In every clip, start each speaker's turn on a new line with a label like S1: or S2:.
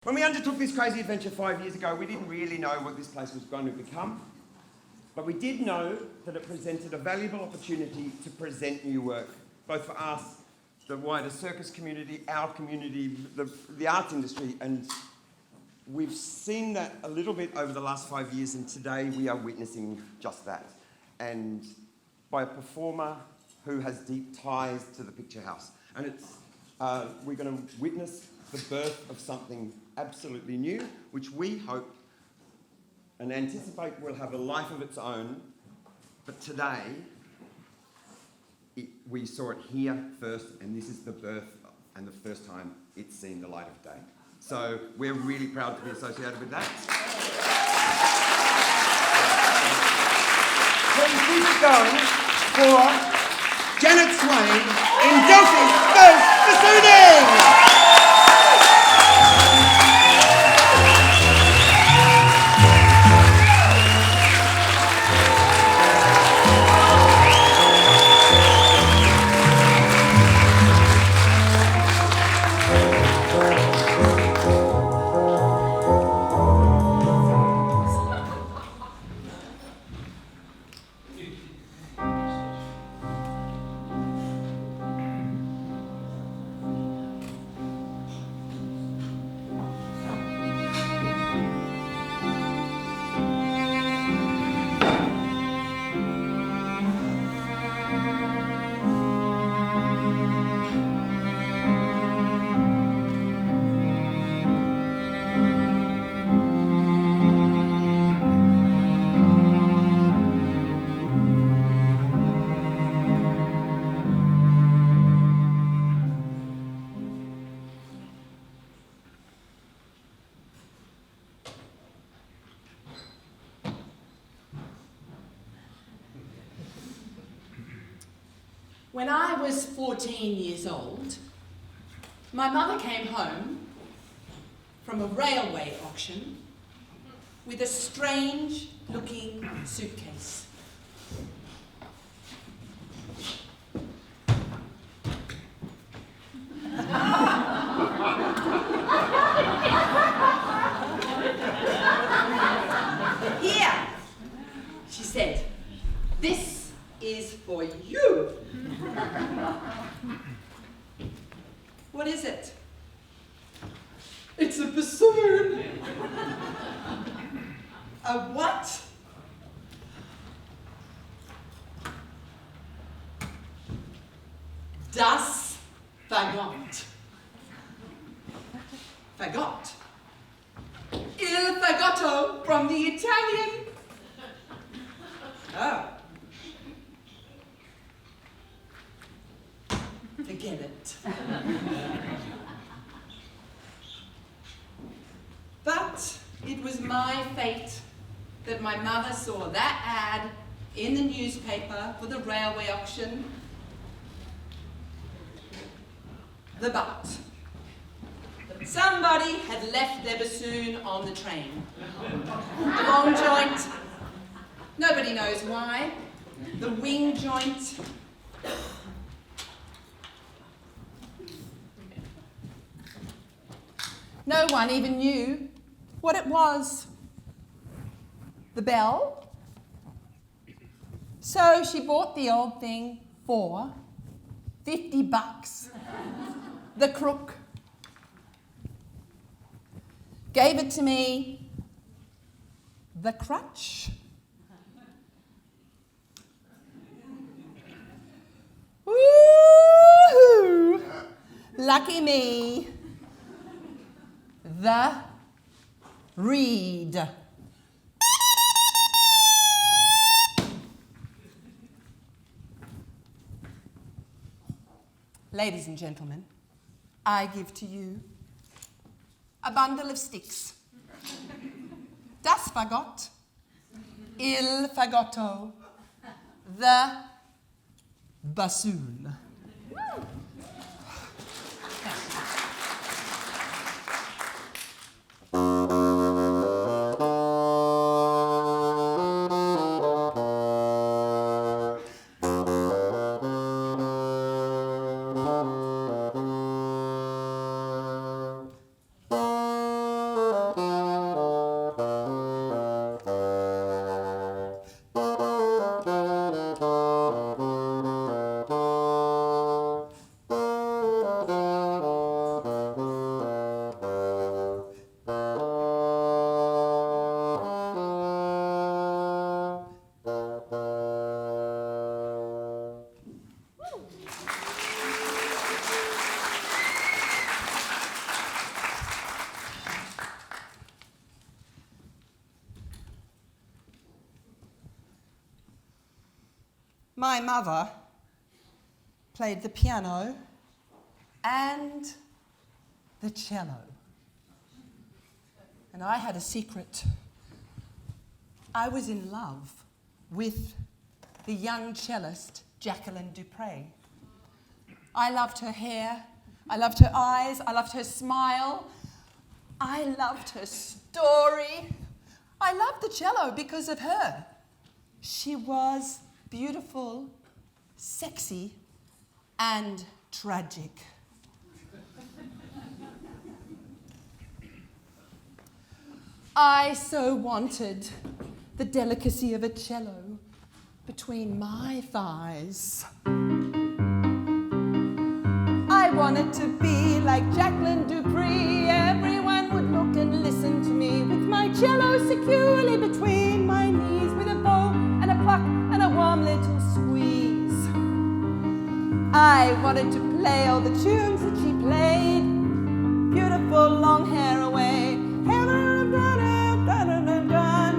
S1: When we undertook this crazy adventure 5 years ago, we didn't really know what this place was going to become, but we did know that it presented a valuable opportunity to present new work, both for us, the wider circus community, our community, the arts industry, and we've seen that a little bit over the last 5 years, and today we are witnessing just that. And by a performer who has deep ties to the Picture House. And we're going to witness the birth of something absolutely new, which we hope and anticipate will have a life of its own. But today, we saw it here first, and this is the birth and the first time it's seen the light of day. So we're really proud to be associated with that. Please keep it going for Janet Swain in Delphi Goes Bassooning!
S2: When I was 14 years old, my mother came home from a railway auction with a strange-looking suitcase. "Here," she said, "this is for you." "What is it?" "It's a bassoon." "A what?" "Das Fagott." Fagott. Il fagotto from the Italian. Oh. Forget it. But it was my fate that my mother saw that ad in the newspaper for the railway auction. The but. Somebody had left their bassoon on the train. The long joint. Nobody knows why. The wing joint. No one even knew what it was. The bell. So she bought the old thing for $50. The crook gave it to me. The crutch. Woo-hoo! Lucky me. The reed. Ladies and gentlemen, I give to you a bundle of sticks. Das Fagott, il fagotto, the bassoon. My mother played the piano and the cello. And I had a secret. I was in love with the young cellist Jacqueline Dupre. I loved her hair, I loved her eyes, I loved her smile, I loved her story. I loved the cello because of her. She was beautiful, sexy, and tragic. I so wanted the delicacy of a cello between my thighs. I wanted to be like Jacqueline Dupre. Everyone would look and listen to me with my cello securely between my knees, with a bow and a pluck and a warm little squeeze. I wanted to play all the tunes that she played. Beautiful long hair away,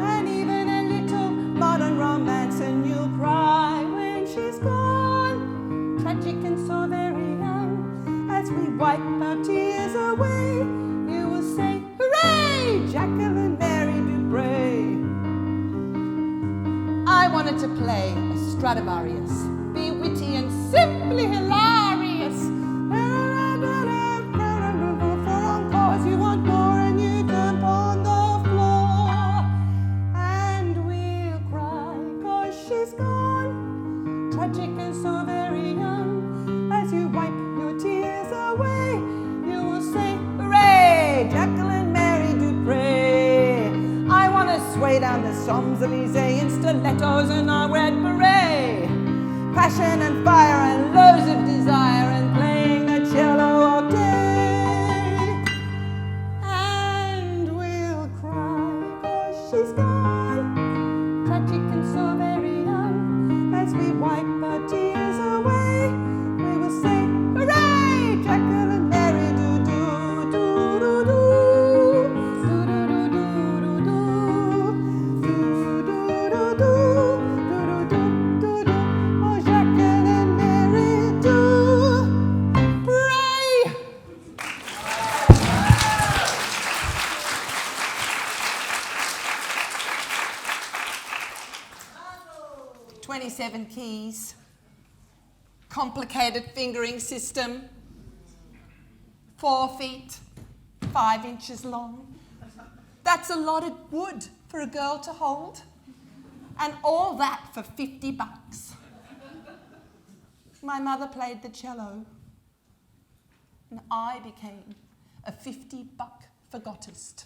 S2: and even a little modern romance, and you'll cry when she's gone. Tragic and so very young, as we wipe our tears away, you will say, hooray, Jacqueline Mary Dupre. I wanted to play a Stradivarius, be witty and simply hilarious. For encores you want more and you jump on the floor. And we'll cry 'cause she's gone. Tragic and so very young, as you wipe your tears away, you will say, hooray, Jacqueline Mary Dupre. I want to sway down the Champs-Élysées in stilettos and a red beret. Passion and fire and loads of desire, and playing the cello all day. And we'll cry 'cause she's gone. Tragic and so very young, as we wipe our tears away, we will say, hooray, Jacqueline Mary do-do-do-do-do. Do-do-do-do-do-do. Oh, Jacqueline Mary Dupre. 27 keys, complicated fingering system, 4 feet, 5 inches long. That's a lot of wood for a girl to hold. And all that for $50. My mother played the cello, and I became a $50 fagottist.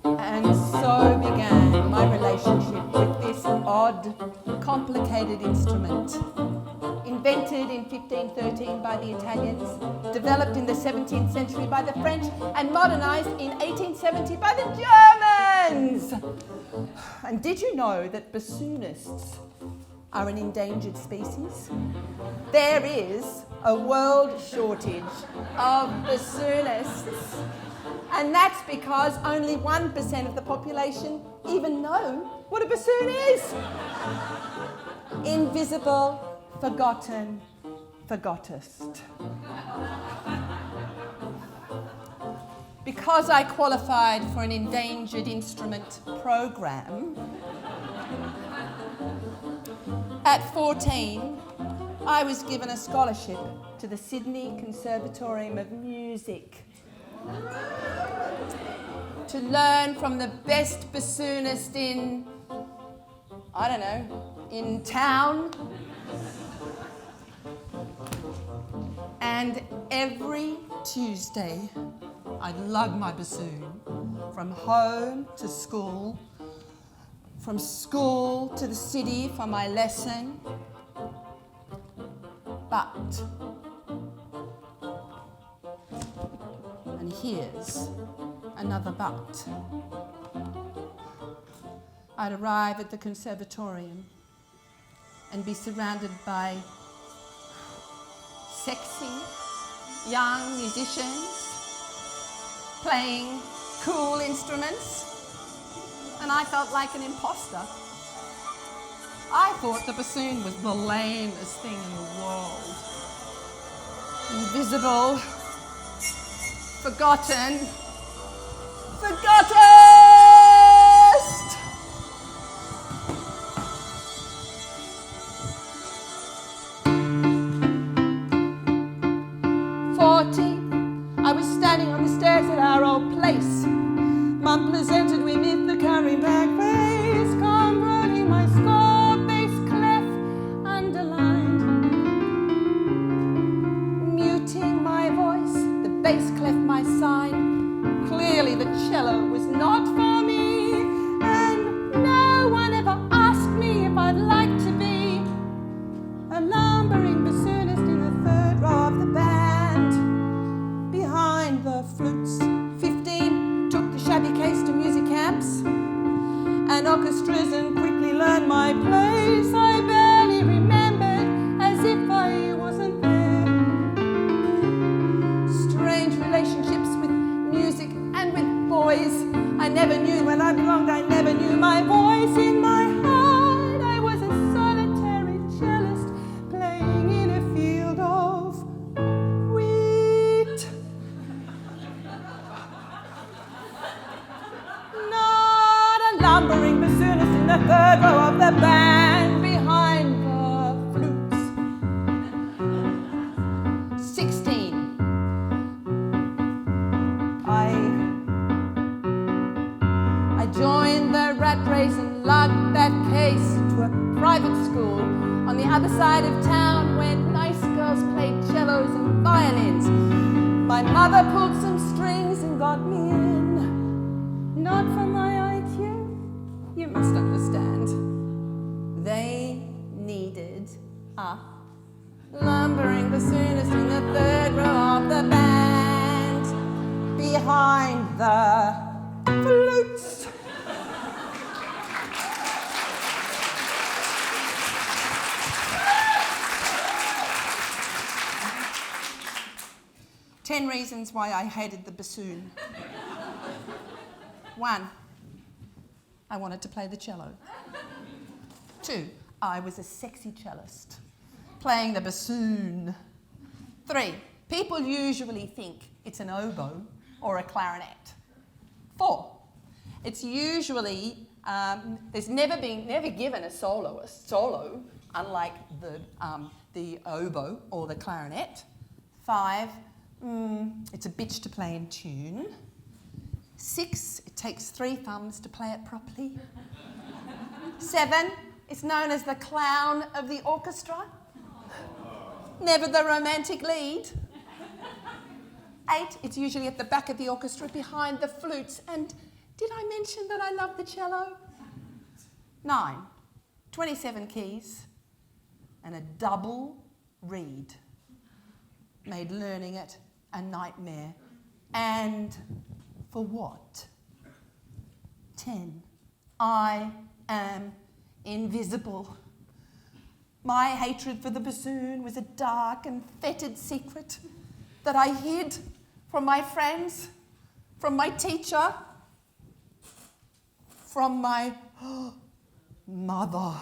S2: And so began my relationship with this odd, complicated instrument. Invented in 1513 by the Italians, developed in the 17th century by the French, and modernized in 1870 by the Germans. And did you know that bassoonists are an endangered species? There is a world shortage of bassoonists. And that's because only 1% of the population even know what a bassoon is. Invisible, forgotten, fagottist. Because I qualified for an endangered instrument program, at 14, I was given a scholarship to the Sydney Conservatorium of Music to learn from the best bassoonist in, I don't know, in town. And every Tuesday, I'd lug my bassoon from home to school, from school to the city for my lesson. But, and here's another but. I'd arrive at the conservatorium and be surrounded by sexy young musicians playing cool instruments, and I felt like an imposter. I thought the bassoon was the lamest thing in the world. Invisible, forgotten, forgottest! 40, I was standing on the stairs at our old place. Mum presented me with the curry bag face, converting my score, bass clef, underlined. Muting my voice, the bass clef my sign. Clearly the cello was not for me, and no one ever asked me if I'd like to be a lumbering bassoonist in the third row of the band. Behind the flutes, 15 took the shabby case to music camps and orchestras and quickly learned my place. I barely remembered, as if I wasn't there. Strange relationships with music and with boys. I never knew where I belonged, I never knew my voice. In my heart I was a solitary cellist playing in a field of wheat. Not a lumbering bassoonist in the third row of the band behind the flutes. 16. I joined the rat race and lugged that case to a private school on the other side of town where nice girls played cellos and violins. My mother pulled some strings and got me in. Not for my IQ, you must understand. They needed a lumbering bassoonist in the third row of the band behind the flutes. Ten reasons why I hated the bassoon. 1, I wanted to play the cello. 2, I was a sexy cellist playing the bassoon. 3, people usually think it's an oboe or a clarinet. 4, it's usually, there's never given a solo, unlike the oboe or the clarinet. 5, it's a bitch to play in tune. 6, it takes 3 thumbs to play it properly. 7, it's known as the clown of the orchestra. Never the romantic lead. 8, it's usually at the back of the orchestra behind the flutes. And did I mention that I love the cello? 9, 27 keys and a double reed made learning it a nightmare. And for what? 10, I am invisible. My hatred for the bassoon was a dark and fetid secret that I hid from my friends, from my teacher, from my mother.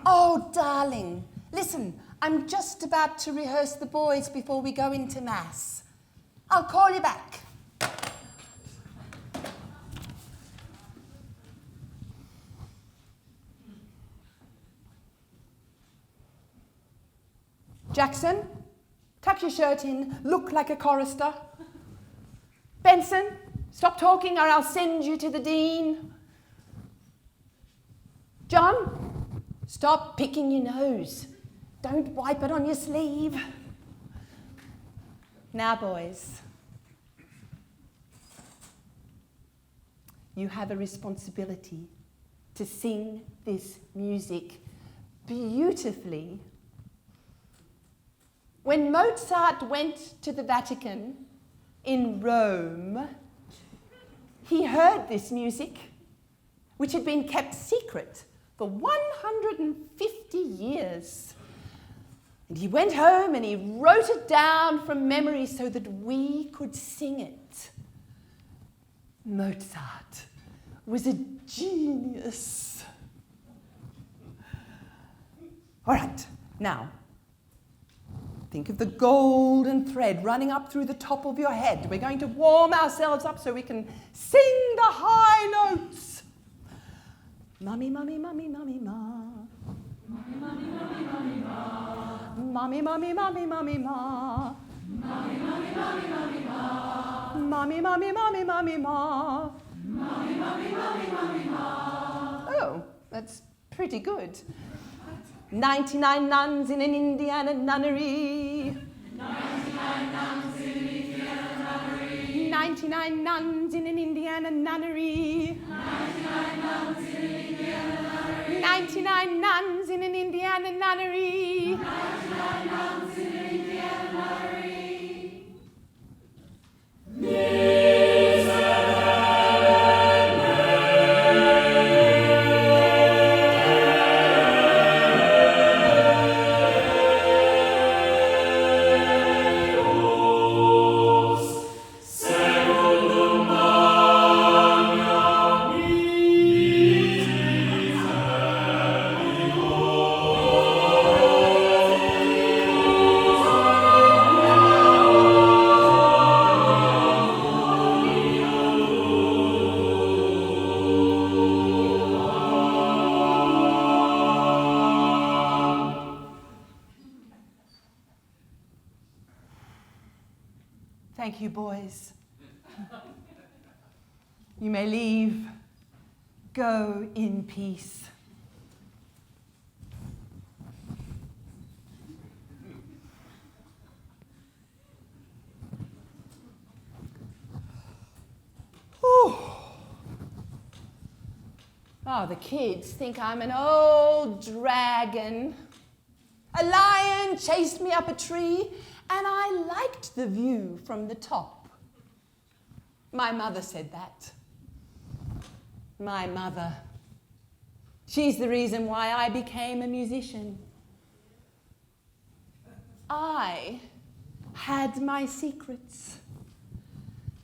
S2: Oh, darling, listen, I'm just about to rehearse the boys before we go into Mass. I'll call you back. Jackson, tuck your shirt in, look like a chorister. Benson, stop talking or I'll send you to the dean. John, stop picking your nose. Don't wipe it on your sleeve. Now, boys, you have a responsibility to sing this music beautifully. When Mozart went to the Vatican in Rome, he heard this music, which had been kept secret for 150 years. And he went home and he wrote it down from memory so that we could sing it. Mozart was a genius. All right, now, think of the golden thread running up through the top of your head. We're going to warm ourselves up so we can sing the high notes. Mummy, mummy, mummy, mummy, ma. Mummy, mummy, mummy, mummy, ma. Mummy, mummy, mummy, mummy, ma. Mummy, mummy, mummy, mummy, ma. Mummy, mummy, mummy, mummy, ma. Mummy, mummy, mummy, mummy, ma. Oh, that's pretty good. 99 nuns in an Indiana nunnery. 99 nuns in an Indiana nunnery. 99 nuns in an Indiana nunnery. 99 nuns in an Indiana nunnery. 99 nuns in an Indiana nunnery. 99 nuns in an Indiana nunnery. Thank you, boys. You may leave. Go in peace. Oh, the kids think I'm an old dragon. A lion chased me up a tree, and I liked the view from the top. My mother said that. My mother. She's the reason why I became a musician. I had my secrets.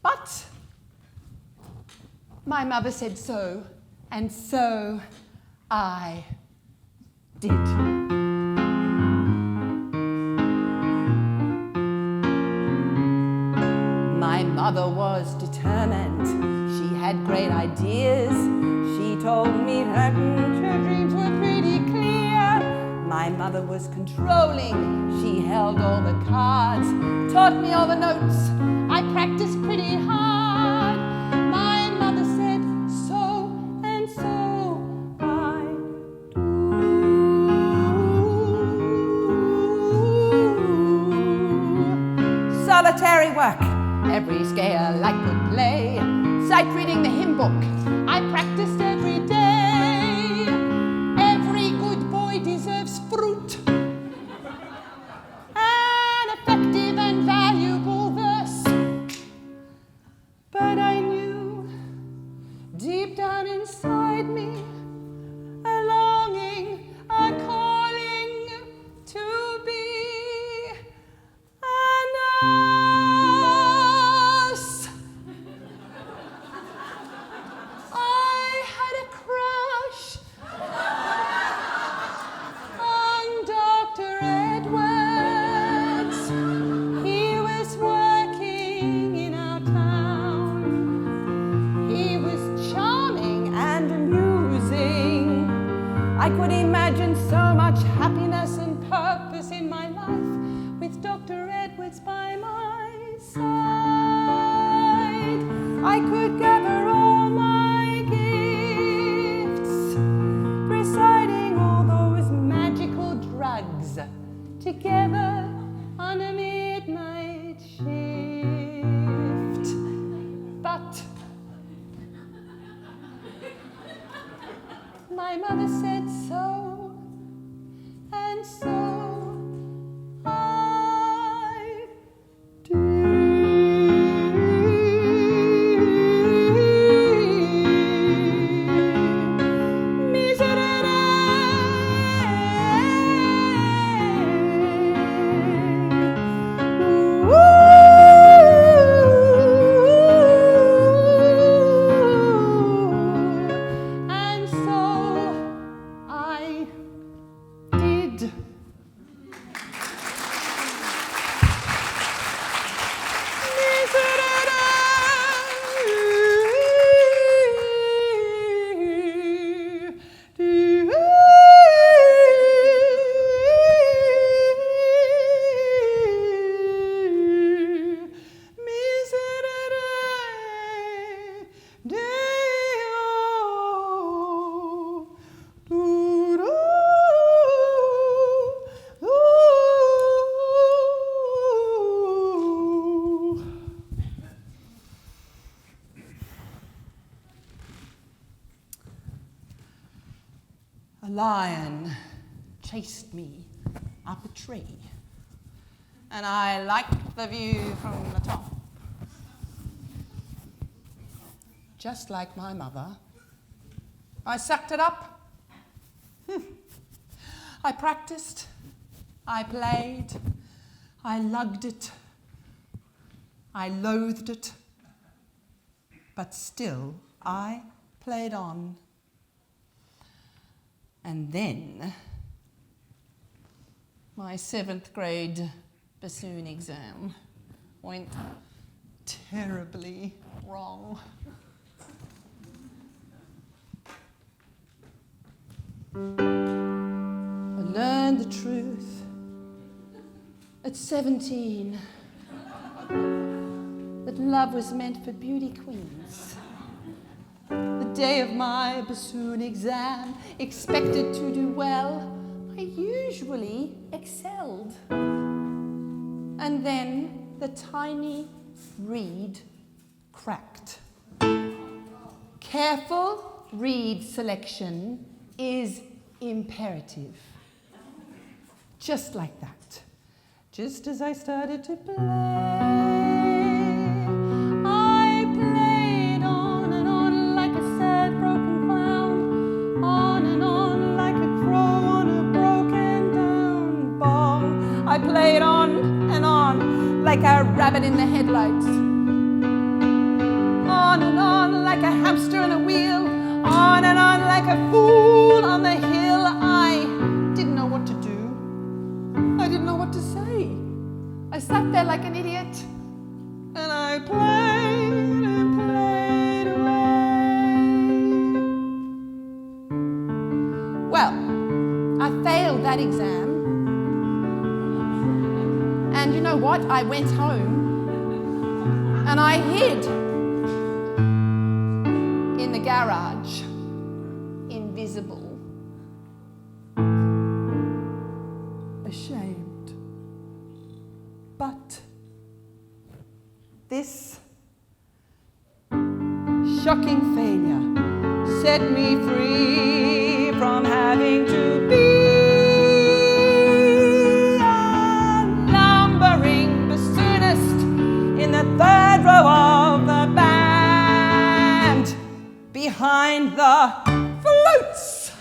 S2: But my mother said so, and so I did. My mother was determined. She had great ideas. She told me that her dreams were pretty clear. My mother was controlling. She held all the cards, taught me all the notes. I practiced pretty hard. My mother said so, and so I do. Solitary work. Every scale I could play. Sight reading the hymn book. I practiced every day. Every good boy deserves fruit. An effective and valuable verse. But I knew deep down inside me a longing, a calling to be a nurse. I had a crush my mother said so, and so I did. And so I did. A lion chased me up a tree, and I liked the view from the top. Just like my mother, I sucked it up. I practiced, I played, I lugged it, I loathed it, but still I played on. And then my 7th grade bassoon exam went terribly wrong. I learned the truth at 17 that love was meant for beauty queens. The day of my bassoon exam, expected to do well, I usually excelled. And then the tiny reed cracked. Careful reed selection is imperative. Just like that. Just as I started to play, I played on and on like a sad broken clown, on and on like a crow on a broken down bong. I played on and on like a rabbit in the headlights, on and on like a hamster in a wheel, on and on like a fool on the hill. I didn't know what to do. I didn't know what to say. I sat there like an idiot, and I played and played away. Well, I failed that exam, and you know what? I went home, and I hid in the garage, invisible, ashamed. But this shocking failure set me free from having to be a lumbering bassoonist in the 3rd row of the band behind the flutes.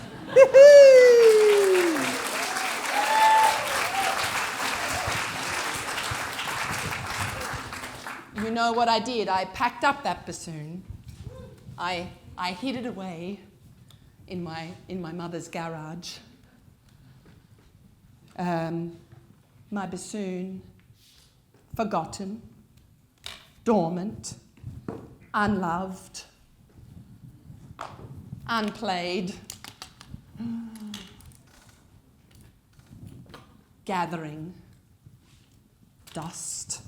S2: You know what I did? I packed up that bassoon. I hid it away in my mother's garage. My bassoon, forgotten, dormant, unloved, unplayed, gathering dust.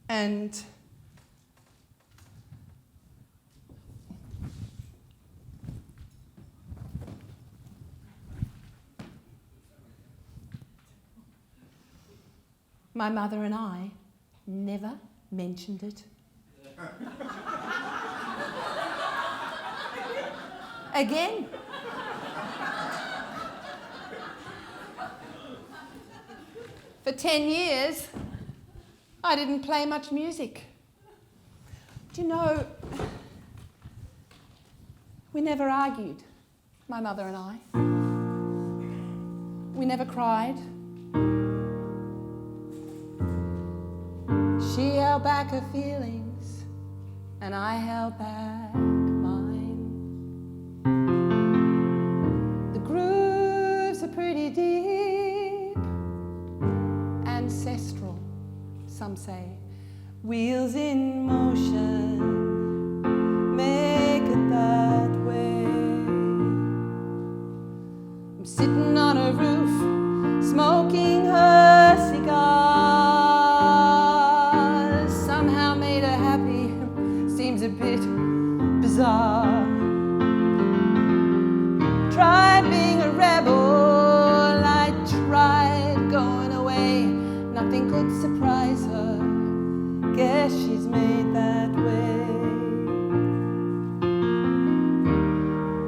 S2: And my mother and I never mentioned it. Again. For 10 years, I didn't play much music. Do you know, we never argued, my mother and I. We never cried. She held back her feelings, and I held back mine. The grooves are pretty deep, ancestral, some say. Wheels in motion, make it that way. I'm sitting on a roof, smoking her cigar. Somehow made her happy, seems a bit bizarre. Tried being a rebel, I tried going away. Nothing could surprise her. Guess she's made that way.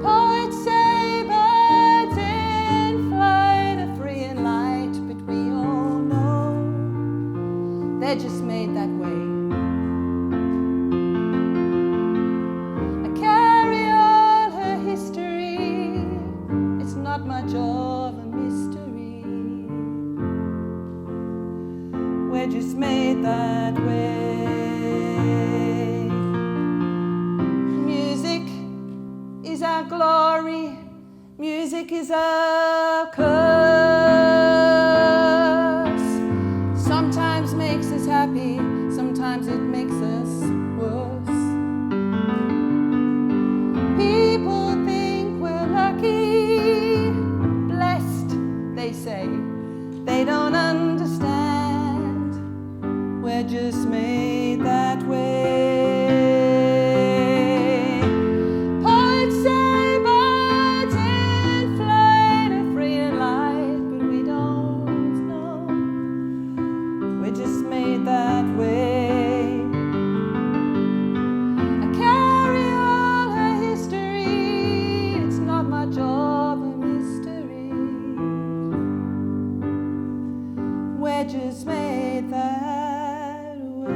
S2: Poets say birds in flight are free and light, but we all know they're just made that way. I carry all her history, it's not much of a mystery. We're just made that way. Music is our glory, music is our curse. Sometimes makes us happy, sometimes it makes us worse. People think we're lucky, blessed, they say. They don't understand, we're just made that way. Poets say birds in flight are free and light, but we don't know, we're just made that way. I carry all her history, it's not much of a mystery. We're just made that way.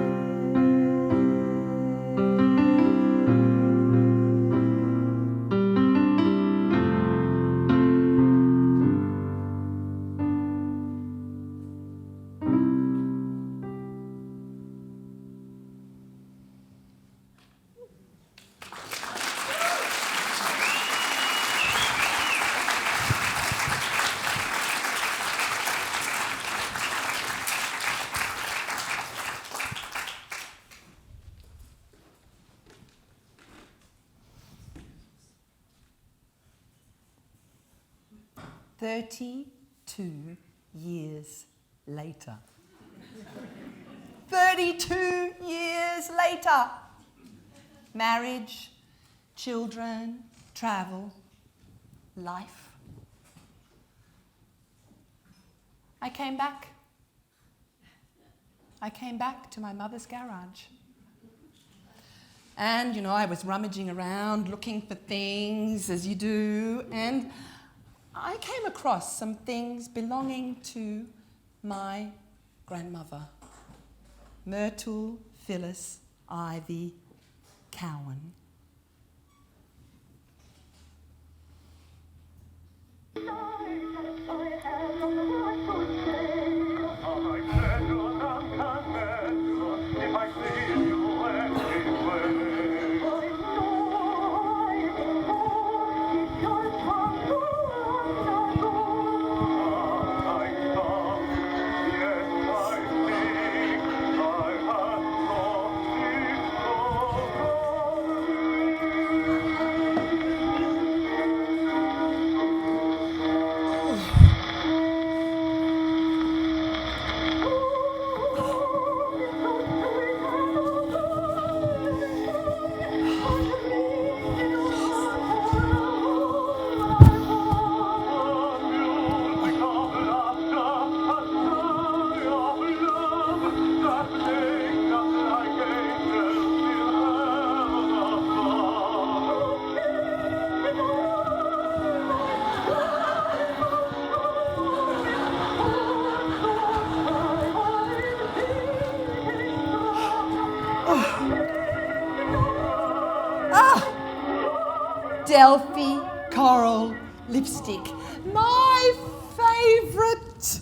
S2: "32 years later." 32 years later. Marriage, children, travel, life. I came back. I came back to my mother's garage. And, you know, I was rummaging around looking for things, as you do, and I came across some things belonging to my grandmother, Myrtle Phyllis Ivy Cowan. Delphi Coral Lipstick. My favourite.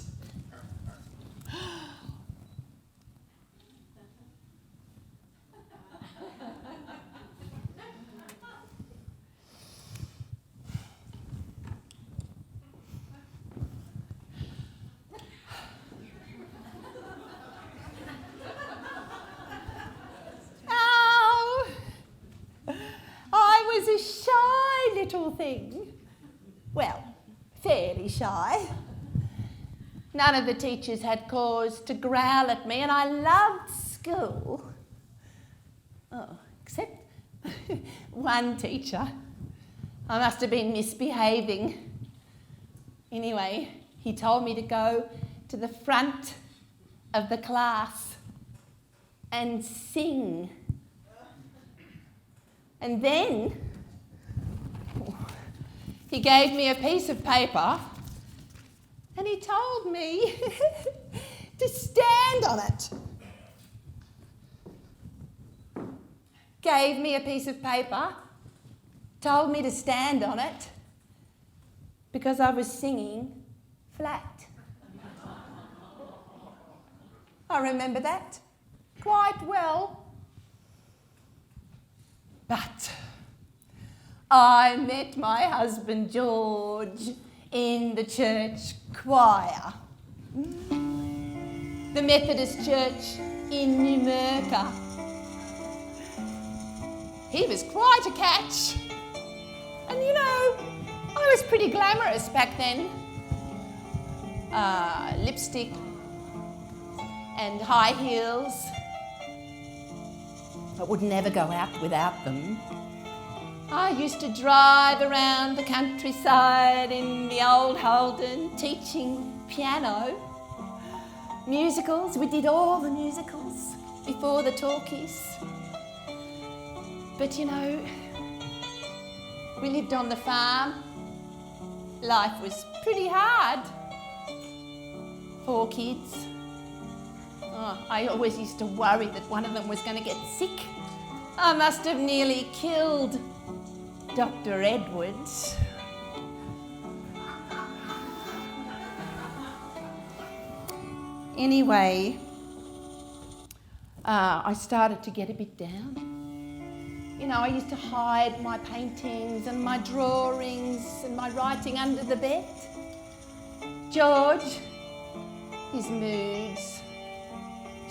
S2: I was a shy little thing. Well, fairly shy. None of the teachers had cause to growl at me, and I loved school. Oh, except one teacher. I must have been misbehaving. Anyway, he told me to go to the front of the class and sing. And then he gave me a piece of paper and he told me to stand on it. Gave me a piece of paper, told me to stand on it because I was singing flat. I remember that quite well. But I met my husband George in the church choir. The Methodist Church in Numurkah. He was quite a catch. And you know, I was pretty glamorous back then. Lipstick and high heels. I would never go out without them. I used to drive around the countryside in the old Holden teaching piano. Musicals, we did all the musicals before the talkies. But you know, we lived on the farm. Life was pretty hard. 4 kids. Oh, I always used to worry that one of them was going to get sick. I must have nearly killed Dr. Edwards. Anyway, I started to get a bit down. You know, I used to hide my paintings and my drawings and my writing under the bed. George, his moods,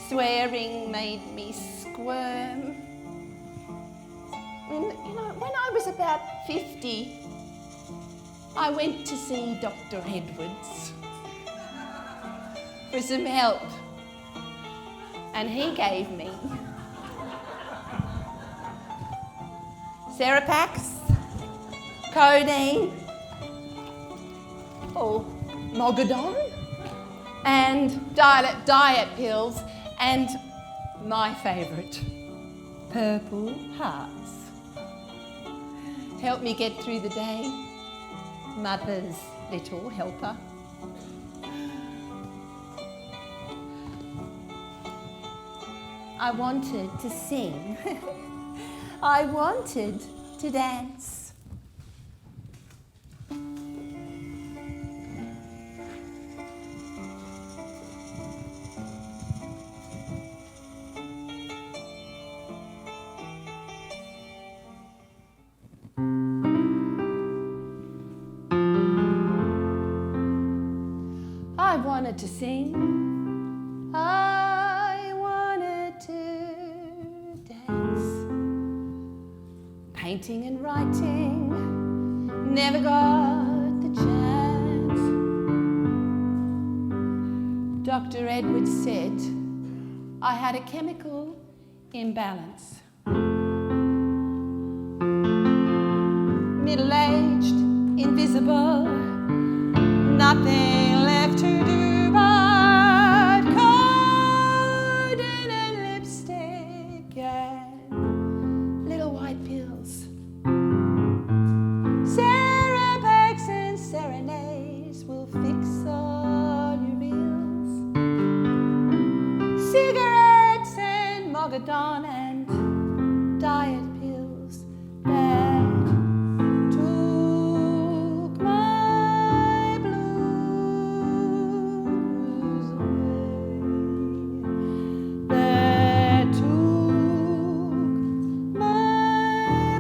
S2: swearing made me squirm. And, you know, when I was about 50, I went to see Dr. Edwards for some help. And he gave me Serapax, codeine, Mogadon, and diet pills, and my favourite, Purple Hearts. Help me get through the day, mother's little helper. I wanted to sing. I wanted to dance. I wanted to sing. I wanted to dance. Painting and writing, never got the chance. Dr. Edwards said I had a chemical imbalance. Middle-aged, invisible, nothing left to do but codeine and lipstick and little white pills. Serapex and serenades will fix all your ills. Cigarettes and Mogadon and diet pills that took my blues away, that took my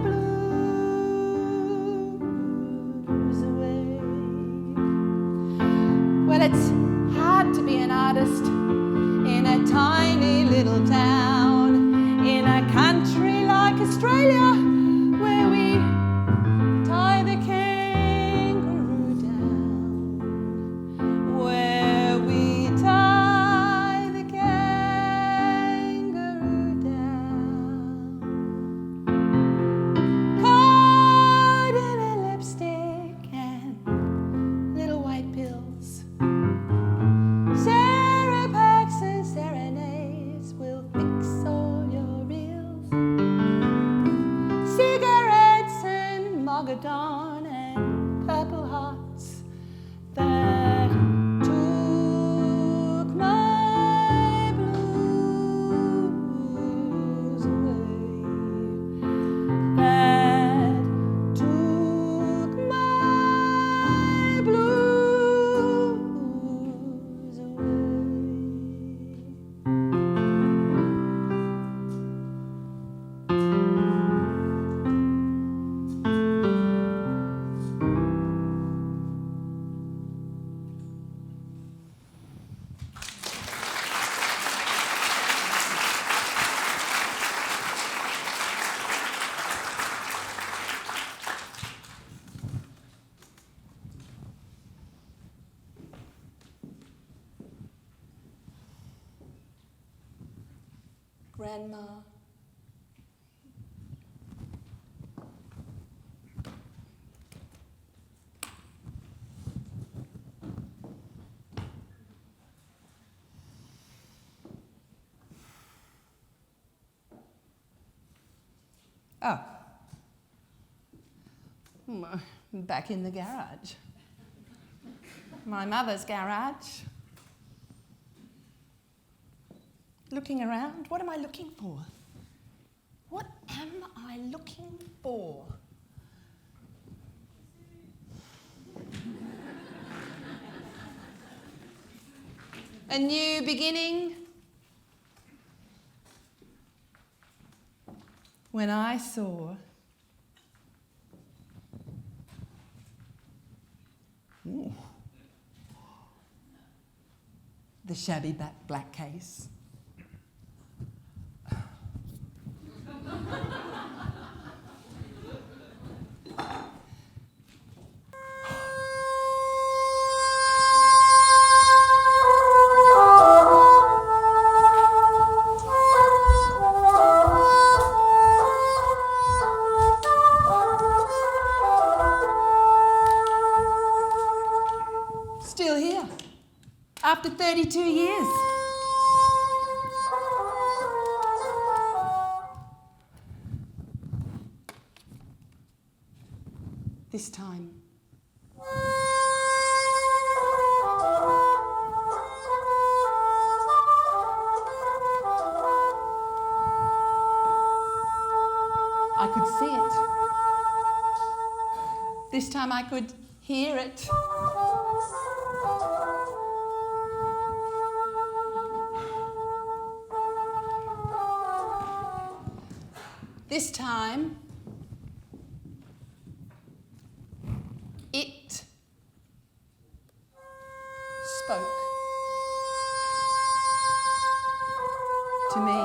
S2: blues away. Well, it's hard to be an artist in a tiny little town, in a country like Australia, where we tie the kangaroo down, where we tie the kangaroo down. Caught in a lipstick and little white pills. Sarah Packs and serenades will fix all your ills. Cigarettes and Mogadon and Purple Hearts that took my blues away, that took my blues away. Grandma. Oh. Back in the garage. My mother's garage. Looking around. What am I looking for? What am I looking for? A new beginning? When I saw the shabby black case. Still here, after 32 years. This time, I could see it. This time I could hear it. This time, it spoke to me.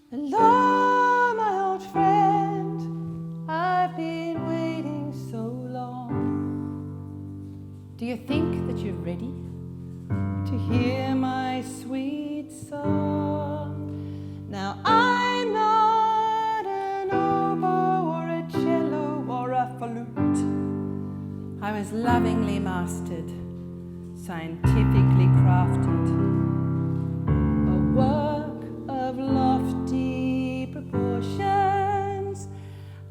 S2: Hello, my old friend, I've been waiting so long. Do you think that you're ready to hear my sweet song? Now I'm not an oboe or a cello or a flute. I was lovingly mastered scientifically crafted, a work of lofty proportions,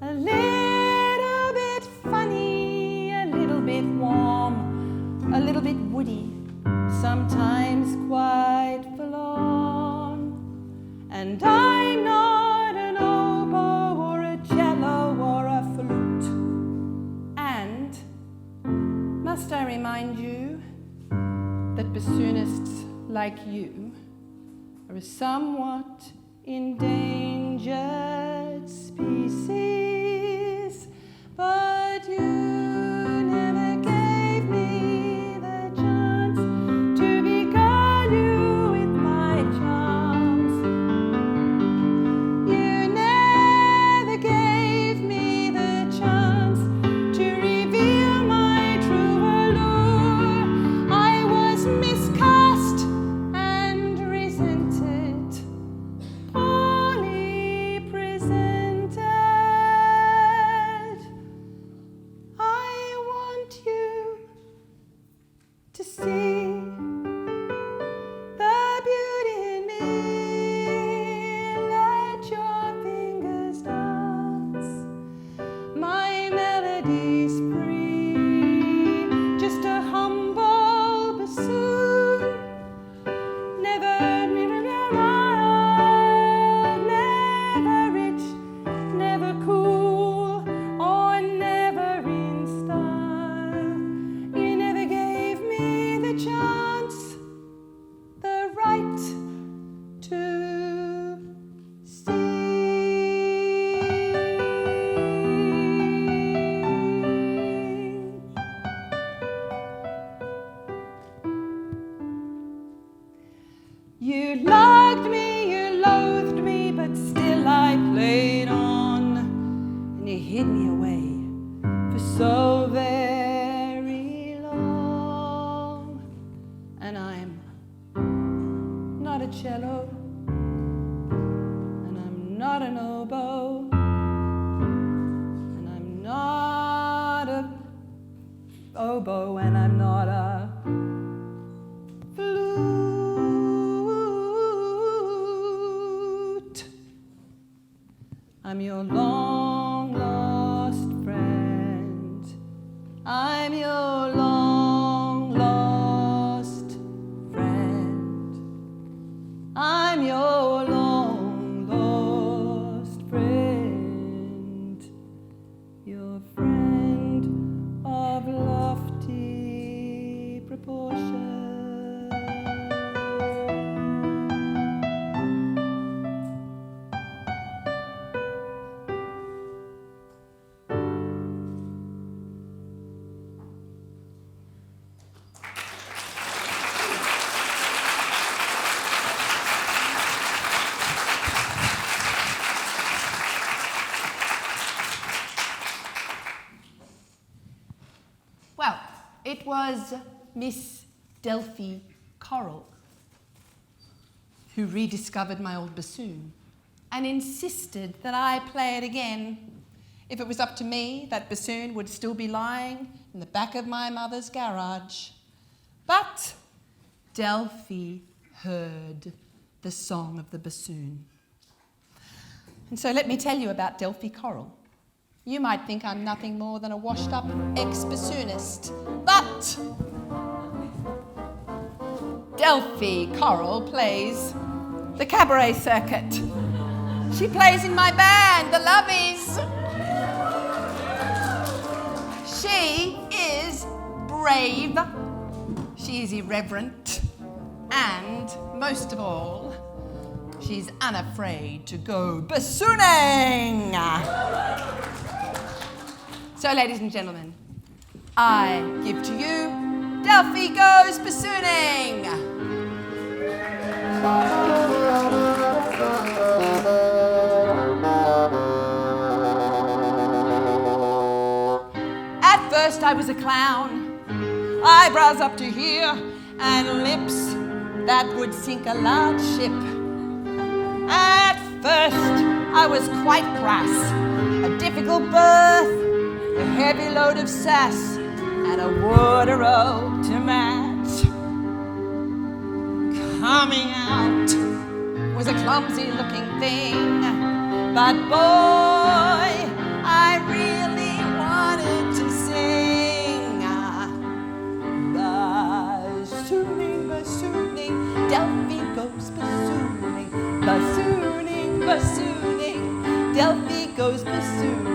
S2: a little bit funny, a little bit warm, a little bit woody, sometimes quite forlorn. And I'm not an oboe or a cello or a flute. And must I remind you that bassoonists like you are a somewhat endangered species, but you never gave me the chance to beguile you with my charms. You never gave me the chance to reveal my true allure. I was miscast and resented, poorly presented. I want you to see the beauty in me. Let your fingers dance. My melody's free, just a humble bassoon. Never mild, never rich, never cool, or never in style. You never gave me the chance, the right to sing. You liked me, you loathed me, but still I played on. And you hid me away for so very long. And I'm not a cello, and I'm not an oboe, and I'm not a oboe, and I'm not a flute. I'm your long lost friend. I'm your long lost friend. I'm your long lost friend. Your friend of lofty proportions. Well, it was Miss Delphi Coral who rediscovered my old bassoon and insisted that I play it again. If it was up to me, that bassoon would still be lying in the back of my mother's garage. But Delphi heard the song of the bassoon. And so let me tell you about Delphi Coral. You might think I'm nothing more than a washed-up ex-bassoonist, but Delphi Coral plays the cabaret circuit. She plays in my band, the Loveys. She is brave, she is irreverent, and most of all, she's unafraid to go bassooning. So, ladies and gentlemen, I give to you Delphi Goes Bassooning. At first I was a clown, eyebrows up to here, and lips that would sink a large ship. At first I was quite crass, a difficult birth, a heavy load of sass, and a wardrobe to match. clumsy looking thing. But boy, I really wanted to sing. Bassooning, bassooning, Delphi goes bassooning. Bassooning, bassooning, Delphi goes bassooning.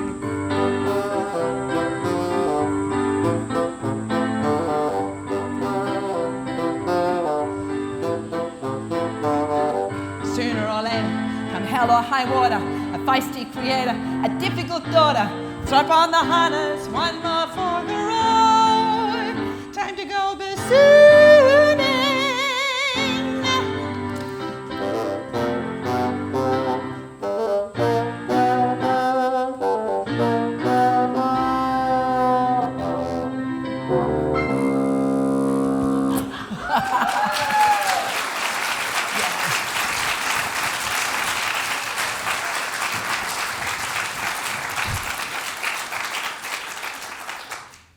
S2: Sooner or later, come hell or high water, a feisty creator, a difficult daughter. Strap on the harness, one more for the road. Time to go bassooning.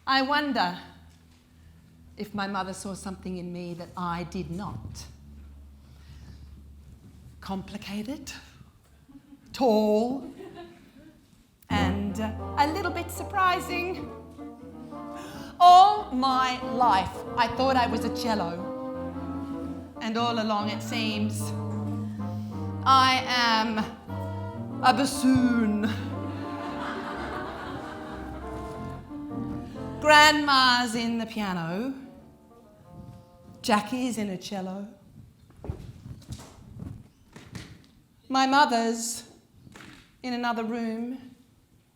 S2: I wonder if my mother saw something in me that I did not. Complicated, tall, and a little bit surprising. All my life I thought I was a cello, and all along it seems I am a bassoon. Grandma's in the piano, Jackie's in a cello, my mother's in another room,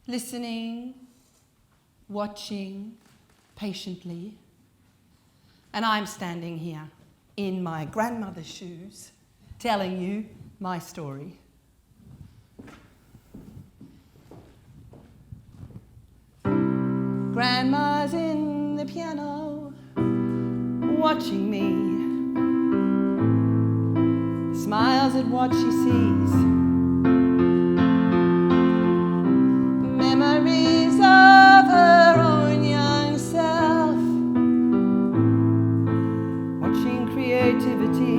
S2: listening, watching patiently, and I'm standing here in my grandmother's shoes, telling you my story. Grandma's in the piano, watching me, smiles at what she sees. Memories of her own young self, watching creativity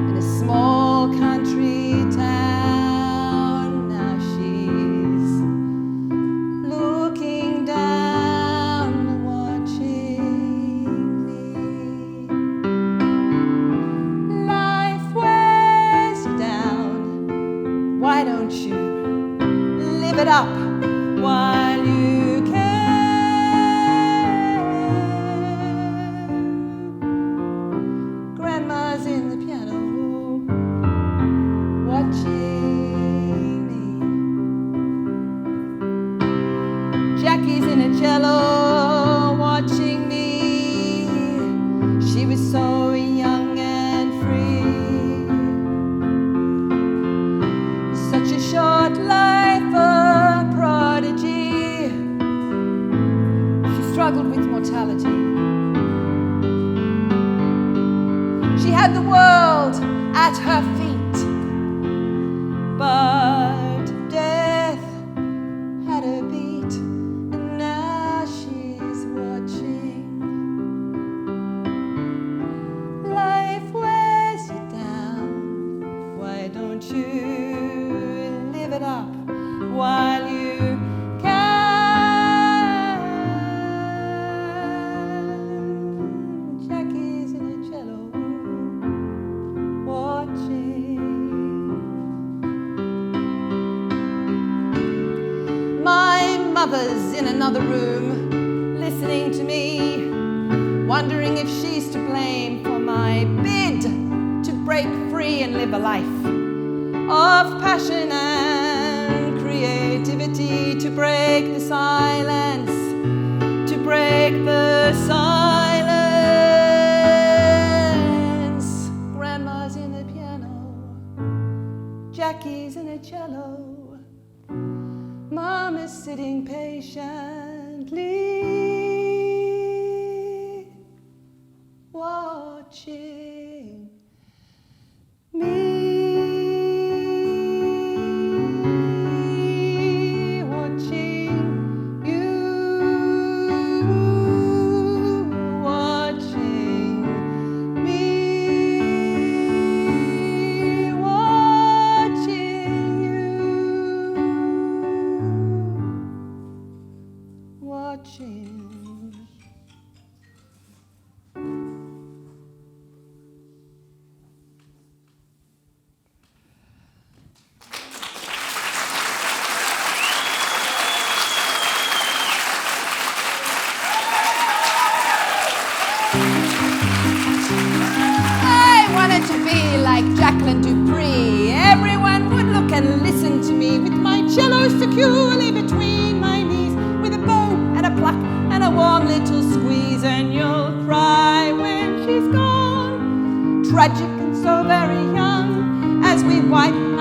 S2: in a small country town. It up while you can. Grandma's in the piano, watching me. Jackie's in a cello, watching me. She was so young and free. Such a short life. Struggled with mortality. She had the world at her feet, but death had her beat, and now she's watching. Life wears you down. Why don't you live it up while you mother's in another room, listening to me, wondering if she's to blame for my bid to break free and live a life of passion and creativity, to break the silence, to break the silence. Grandma's in the piano, Jackie's in a cello. Mom is sitting patiently, watching me. Watching you, watching me. a warm little squeeze, and you'll cry when she's gone. Tragic and so very young, as we wipe